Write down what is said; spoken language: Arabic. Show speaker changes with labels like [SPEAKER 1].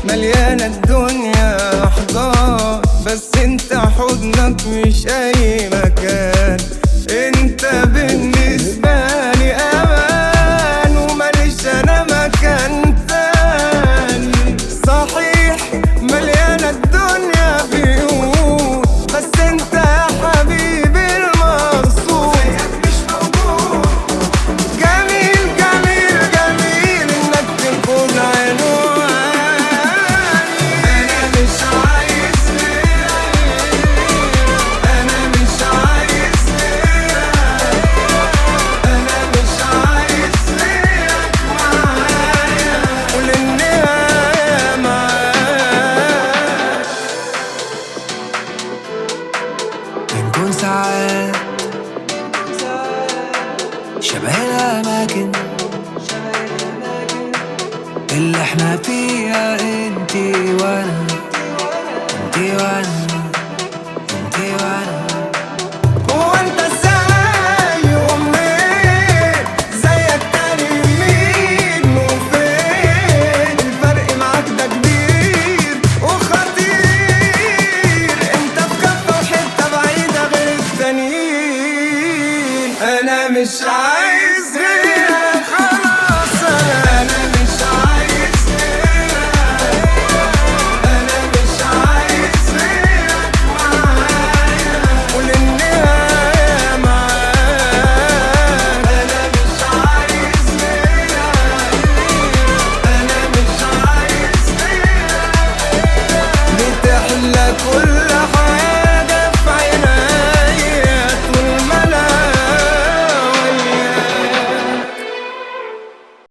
[SPEAKER 1] مليانة الدنيا أحضان، بس انت حضنك مش أي مكان. انت بالنسبة لي أمان، وماليش أنا مكان تاني. صحيح مليانة الدنيا بيوت، بس انت يا حبيبي المقصود زيك مش موجود. جميل جميل جميل انك تكون عنواني. انا مش عايز غيرك، انا مش عايز غيرك، انا مش عايز غيرك معايا وللنهاية معاك.
[SPEAKER 2] بنكون ساعات شبه الأماكن اللي احنا فيها، انتي وانا، انتي وانا، انتي وانا.
[SPEAKER 1] هو انت ازاي ومنين زيك تاني مين وفين؟ الفرق معاك ده كبير وخطير، انت في كفة وحتة بعيدة غير التانيين. انا مش عايز